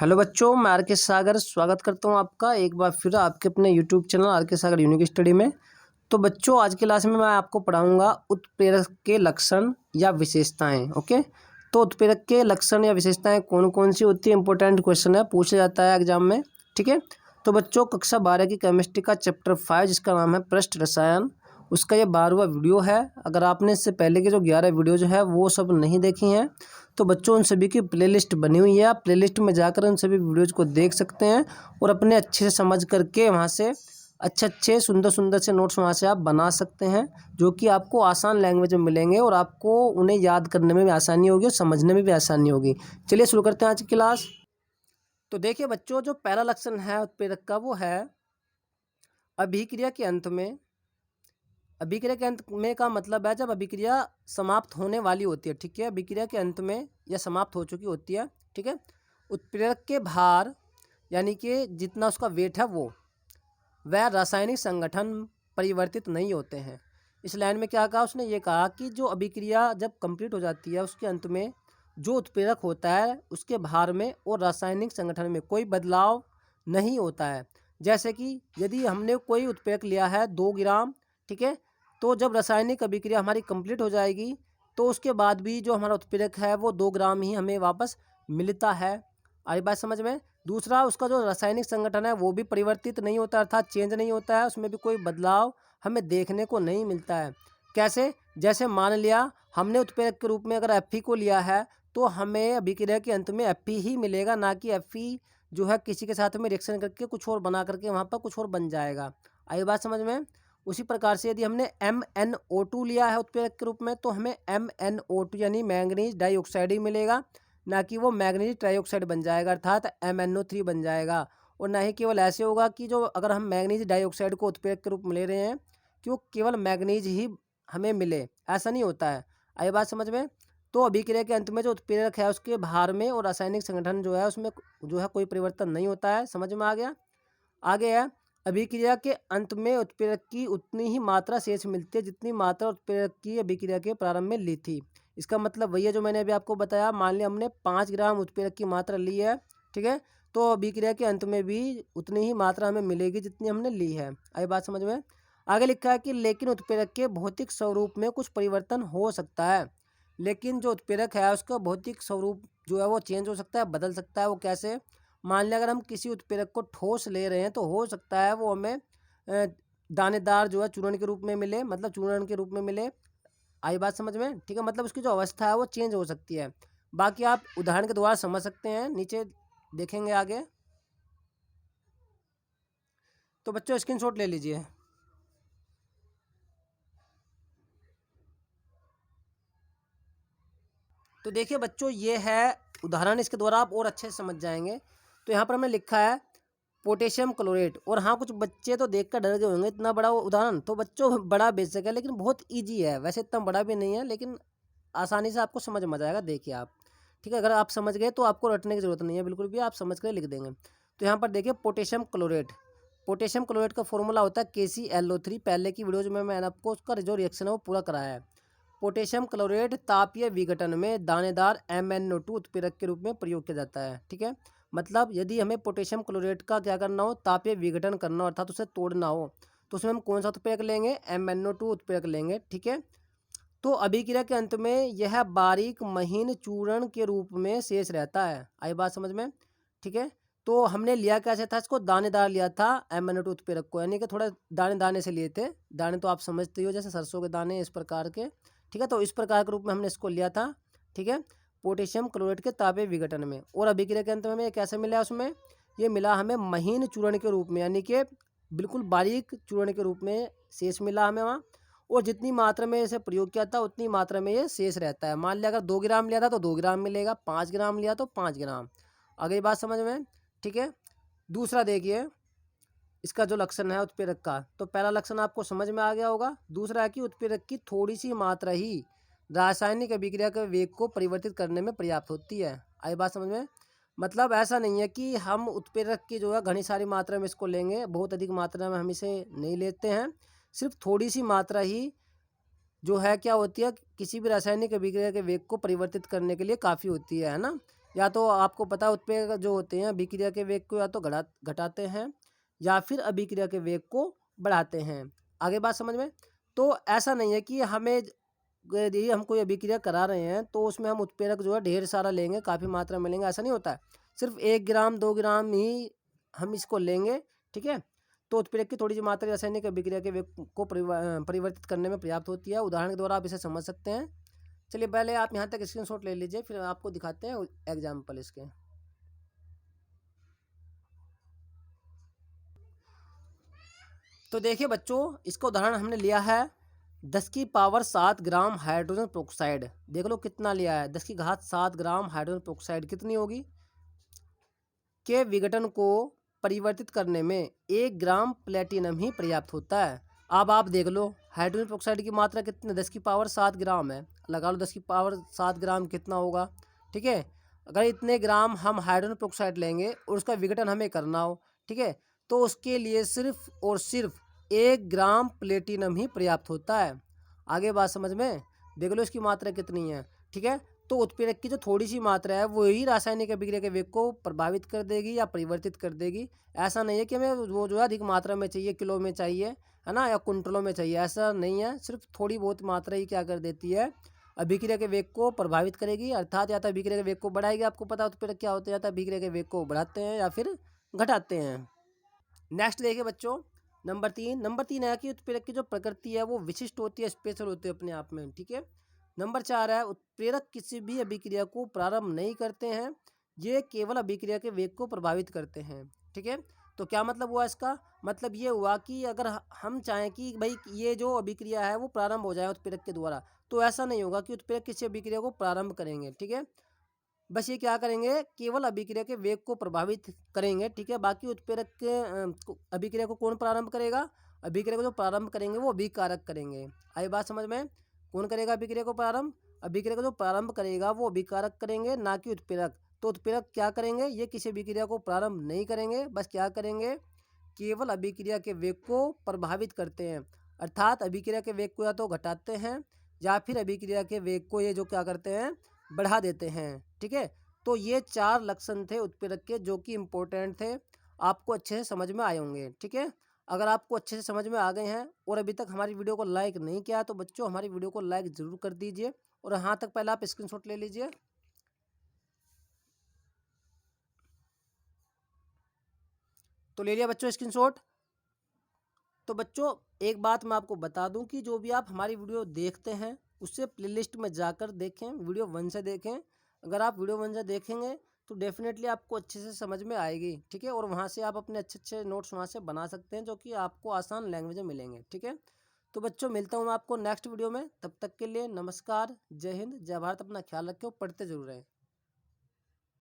Hello बच्चों, मैं are के सागर स्वागत करता हूं आपका एक बार फिर आपके अपने यूट्यूब चैनल आर के सागर यूनिक स्टडी में। तो बच्चों, आज की क्लास में मैं आपको पढ़ाऊंगा उत्प्रेरक के लक्षण या विशेषताएं। ओके, तो उत्प्रेरक के लक्षण या विशेषताएं कौन कौन सी होती है, इंपॉर्टेंट क्वेश्चन है, पूछा जाता है एग्जाम में। ठीक है, तो बच्चों कक्षा 12 की केमिस्ट्री का चैप्टर 5 जिसका नाम है पृष्ठ रसायन, उसका ये 12वां वीडियो है। अगर आपने इससे पहले के जो 11 वीडियो जो है वो सब नहीं देखी हैं तो बच्चों उन सभी की प्लेलिस्ट बनी हुई है, आप प्लेलिस्ट में जाकर उन सभी वीडियोज़ को देख सकते हैं और अपने अच्छे से समझ करके वहाँ से अच्छे अच्छे सुंदर सुंदर से नोट्स वहाँ से आप बना सकते हैं, जो कि आपको आसान लैंग्वेज में मिलेंगे और आपको उन्हें याद करने में भी आसानी होगी और समझने में भी आसानी होगी। चलिए शुरू करते हैं आज की क्लास। तो देखिए बच्चों, जो पहला लक्षण है उत्प्रेरक का वो है अभिक्रिया के अंत में। अभिक्रिया के अंत में का मतलब है जब अभिक्रिया समाप्त होने वाली होती है। ठीक है, अभिक्रिया के अंत में या समाप्त हो चुकी होती है। ठीक है, उत्प्रेरक के भार यानी कि जितना उसका वेट है वो वह रासायनिक संगठन परिवर्तित नहीं होते हैं। इस लाइन में क्या कहा उसने, ये कहा कि जो अभिक्रिया जब कंप्लीट हो जाती है उसके अंत में जो उत्प्रेरक होता है उसके भार में और रासायनिक संगठन में कोई बदलाव नहीं होता है। जैसे कि यदि हमने कोई उत्प्रेरक लिया है 2 ग्राम, ठीक है, तो जब रासायनिक अभिक्रिया हमारी कंप्लीट हो जाएगी तो उसके बाद भी जो हमारा उत्प्रेरक है वो 2 ग्राम ही हमें वापस मिलता है। आई बात समझ में। दूसरा, उसका जो रासायनिक संगठन है वो भी परिवर्तित नहीं होता, अर्थात चेंज नहीं होता है, उसमें भी कोई बदलाव हमें देखने को नहीं मिलता है। कैसे? जैसे मान लिया हमने उत्प्रेरक के रूप में अगर Fe को लिया है तो हमें अभिक्रिया के अंत में Fe ही मिलेगा, ना कि Fe जो है किसी के साथ में रिएक्शन करके कुछ और बना करके वहाँ पर कुछ और बन जाएगा। आई बात समझ में। उसी प्रकार से यदि हमने MnO2 लिया है उत्प्रेरक के रूप में तो हमें MnO2 यानी मैंगनीज डाइऑक्साइड ही मिलेगा, ना कि वो मैग्नीज ट्राइऑक्साइड बन जाएगा अर्थात MnO3 बन जाएगा। और ना ही केवल ऐसे होगा कि जो अगर हम मैग्नीज डाइऑक्साइड को उत्प्रेरक के रूप में ले रहे हैं कि वो केवल मैग्नीज ही हमें मिले, ऐसा नहीं होता है। आई बात समझ में। तो अभिक्रिया के अंत में जो उत्प्रेरक है उसके भार में और रासायनिक संगठन जो है उसमें जो है कोई परिवर्तन नहीं होता है। समझ में आ गया। आगे है, अभिक्रिया के अंत में उत्प्रेरक की उतनी ही मात्रा शेष मिलती है जितनी मात्रा उत्प्रेरक की अभिक्रिया के प्रारंभ में ली थी। इसका मतलब वही है जो मैंने अभी आपको बताया। मान लिया हमने 5 ग्राम उत्प्रेरक की मात्रा ली है, ठीक है, तो अभिक्रिया के अंत में भी उतनी ही मात्रा हमें मिलेगी जितनी हमने ली है। आई बात समझ में। आगे लिखा है कि लेकिन उत्प्रेरक के भौतिक स्वरूप में कुछ परिवर्तन हो सकता है। लेकिन जो उत्प्रेरक है उसका भौतिक स्वरूप जो है वो चेंज हो सकता है, बदल सकता है। वो कैसे? मान लिया अगर हम किसी उत्प्रेरक को ठोस ले रहे हैं तो हो सकता है वो हमें दानेदार जो है चूर्ण के रूप में मिले, मतलब चूर्ण के रूप में मिले। आई बात समझ में। ठीक है, मतलब उसकी जो अवस्था है वो चेंज हो सकती है। बाकी आप उदाहरण के द्वारा समझ सकते हैं, नीचे देखेंगे आगे। तो बच्चों स्क्रीनशॉट ले लीजिए। तो देखिए बच्चों, ये है उदाहरण, इसके द्वारा आप और अच्छे से समझ जाएंगे। तो यहाँ पर हमने लिखा है पोटेशियम क्लोरेट। और हाँ, कुछ बच्चे तो देखकर डर गए होंगे, इतना बड़ा उदाहरण। तो बच्चों बड़ा बेसिक है लेकिन बहुत इजी है, वैसे इतना बड़ा भी नहीं है लेकिन आसानी से आपको समझ में आ जाएगा। देखिए आप, ठीक है, अगर आप समझ गए तो आपको रटने की जरूरत नहीं है, बिल्कुल भी आप समझ कर लिख देंगे। तो यहाँ पर देखिए पोटेशियम क्लोरेट। पोटेशियम क्लोरेट का फॉर्मूला होता है KClO3। पहले की वीडियोज में मैंने आपको उसका जो रिएक्शन है वो पूरा कराया है। पोटेशियम क्लोरेट तापीय विघटन में दानेदार MnO2 उत्प्रेरक के रूप में प्रयोग किया जाता है। ठीक है, मतलब यदि हमें पोटेशियम क्लोरेट का क्या करना हो, तापीय विघटन करना हो अर्थात उसे तोड़ना हो, तो उसमें हम कौन सा उत्प्रेरक लेंगे? MnO2 उत्प्रेरक लेंगे। ठीक है, तो अभिक्रिया के अंत में यह बारीक महीन चूर्ण के रूप में शेष रहता है। आई बात समझ में। ठीक है, तो हमने लिया कैसे था इसको? दानेदार लिया था MnO2 उत्प्रेरक को, यानी कि थोड़ा दाने दाने से लिए थे। दाने तो आप समझते हो, जैसे सरसों के दाने, इस प्रकार के। ठीक है, तो इस प्रकार के रूप में हमने इसको लिया था। ठीक है, पोटेशियम क्लोरेट के तापीय विघटन में। और अभिक्रिया के अंत में हमें कैसे मिला? उसमें ये मिला हमें महीन चूर्ण के रूप में, यानी कि बिल्कुल बारीक चूर्ण के रूप में शेष मिला हमें वहाँ। और जितनी मात्रा में इसे प्रयोग किया था उतनी मात्रा में ये शेष रहता है। मान लिया अगर 2 ग्राम लिया था तो 2 ग्राम मिलेगा, 5 ग्राम लिया तो 5 ग्राम। अगली बात समझ में। ठीक है, दूसरा देखिए इसका जो लक्षण है उत्प्रेरक का, तो पहला लक्षण आपको समझ में आ गया होगा। दूसरा है कि उत्प्रेरक की थोड़ी सी मात्रा ही रासायनिक अभिक्रिया के वेग को परिवर्तित करने में पर्याप्त होती है। आई बात समझ में। मतलब ऐसा नहीं है कि हम उत्प्रेरक की जो है घनी सारी मात्रा में इसको लेंगे, बहुत अधिक मात्रा में हम इसे नहीं लेते हैं। सिर्फ थोड़ी सी मात्रा ही जो है क्या होती है, किसी भी रासायनिक अभिक्रिया के वेग को परिवर्तित करने के लिए काफ़ी होती है ना। या तो आपको पता है उत्प्रेरक जो होते हैं अभिक्रिया के वेग को या तो घटाते हैं या फिर अभिक्रिया के वेग को बढ़ाते हैं। आगे बात समझ में? तो ऐसा नहीं है कि हमें यदि हम कोई अभिक्रिया करा रहे हैं तो उसमें हम उत्प्रेरक जो है ढेर सारा लेंगे, काफ़ी मात्रा में लेंगे, ऐसा नहीं होता है। सिर्फ 1 ग्राम 2 ग्राम ही हम इसको लेंगे, ठीक है। तो उत्प्रेरक की थोड़ी सी मात्रा रासायनिक अभिक्रिया के वेग को परिवर्तित करने में पर्याप्त होती है। उदाहरण के द्वारा आप इसे समझ सकते हैं। चलिए पहले आप यहाँ तक स्क्रीनशॉट ले लीजिए, फिर आपको दिखाते हैं एग्जाम्पल इसके। तो देखिए बच्चों, इसका उदाहरण हमने लिया है 10 की पावर 7 ग्राम हाइड्रोजन प्रोक्साइड। देख लो कितना लिया है, 10 की घात 7 ग्राम हाइड्रोजन प्रोक्साइड कितनी होगी के विघटन को परिवर्तित करने में 1 ग्राम प्लेटिनम ही पर्याप्त होता है। अब आप देख लो हाइड्रोजन प्रोक्साइड की मात्रा कितनी, 10 की पावर 7 ग्राम है, लगा लो 10 की पावर 7 ग्राम कितना होगा, ठीक है। अगर इतने ग्राम हम हाइड्रोजन प्रोक्साइड लेंगे और उसका विघटन हमें करना हो, ठीक है, तो उसके लिए सिर्फ और सिर्फ 1 ग्राम प्लेटिनम ही पर्याप्त होता है। आगे बात समझ में? देख लो इसकी मात्रा कितनी है, ठीक है। तो उत्प्रेरक की जो थोड़ी सी मात्रा है वो ही रासायनिक अभिक्रिया के वेग को प्रभावित कर देगी या परिवर्तित कर देगी। ऐसा नहीं है कि हमें वो जो है अधिक मात्रा में चाहिए, किलो में चाहिए, है ना, या कुंटलों में चाहिए, ऐसा नहीं है। सिर्फ थोड़ी बहुत मात्रा ही क्या कर देती है, अभिक्रिया के वेग को प्रभावित करेगी, अर्थात या तो अभिक्रिया के वेग को बढ़ाएगी। आपको पता है उत्प्रेरक क्या होते हैं, या तो अभिक्रिया के वेग को बढ़ाते हैं या फिर घटाते हैं। नेक्स्ट देखिए बच्चों, नंबर 3 है कि उत्प्रेरक की जो प्रकृति है वो विशिष्ट होती है, स्पेशल होती है अपने आप में, ठीक है। नंबर 4 है उत्प्रेरक किसी भी अभिक्रिया को प्रारंभ नहीं करते हैं, ये केवल अभिक्रिया के वेग को प्रभावित करते हैं, ठीक है। तो क्या मतलब हुआ इसका? मतलब ये हुआ कि अगर हम चाहें कि भाई ये जो अभिक्रिया है वो प्रारंभ हो जाए उत्प्रेरक के द्वारा, तो ऐसा नहीं होगा कि उत्प्रेरक किसी अभिक्रिया को प्रारंभ करेंगे, ठीक है। बस ये क्या करेंगे, केवल अभिक्रिया के वेग को प्रभावित करेंगे, ठीक है। बाकी उत्प्रेरक के अभिक्रिया को कौन प्रारंभ करेगा? अभिक्रिया को जो प्रारंभ करेंगे वो अभिकारक करेंगे। आई बात समझ में? कौन करेगा अभिक्रिया को प्रारंभ? अभिक्रिया को जो प्रारंभ करेगा वो अभिकारक करेंगे, ना कि उत्प्रेरक। तो उत्प्रेरक क्या करेंगे, ये किसी अभिक्रिया को प्रारंभ नहीं करेंगे, बस क्या करेंगे, केवल अभिक्रिया के वेग को प्रभावित करते हैं, अर्थात अभिक्रिया के वेग को या तो घटाते हैं या फिर अभिक्रिया के वेग को ये जो क्या करते हैं, बढ़ा देते हैं, ठीक है। तो ये 4 लक्षण थे उत्प्रेरक के जो कि इम्पोर्टेंट थे, आपको अच्छे से समझ में आए होंगे, ठीक है। अगर आपको अच्छे से समझ में आ गए हैं और अभी तक हमारी वीडियो को लाइक नहीं किया तो बच्चों हमारी वीडियो को लाइक ज़रूर कर दीजिए, और यहाँ तक पहले आप स्क्रीनशॉट ले लीजिए। तो ले लिया बच्चों स्क्रीनशॉट। तो बच्चों एक बात मैं आपको बता दूं कि जो भी आप हमारी वीडियो देखते हैं उससे प्लेलिस्ट में जाकर देखें, वीडियो 1 से देखें। अगर आप वीडियो 1 से देखेंगे तो डेफिनेटली आपको अच्छे से समझ में आएगी, ठीक है। और वहाँ से आप अपने अच्छे अच्छे नोट्स वहाँ से बना सकते हैं जो कि आपको आसान लैंग्वेज में मिलेंगे, ठीक है। तो बच्चों मिलता हूँ मैं आपको नेक्स्ट वीडियो में, तब तक के लिए नमस्कार, जय हिंद, जय भारत। अपना ख्याल रखें, पढ़ते जरूर रहें।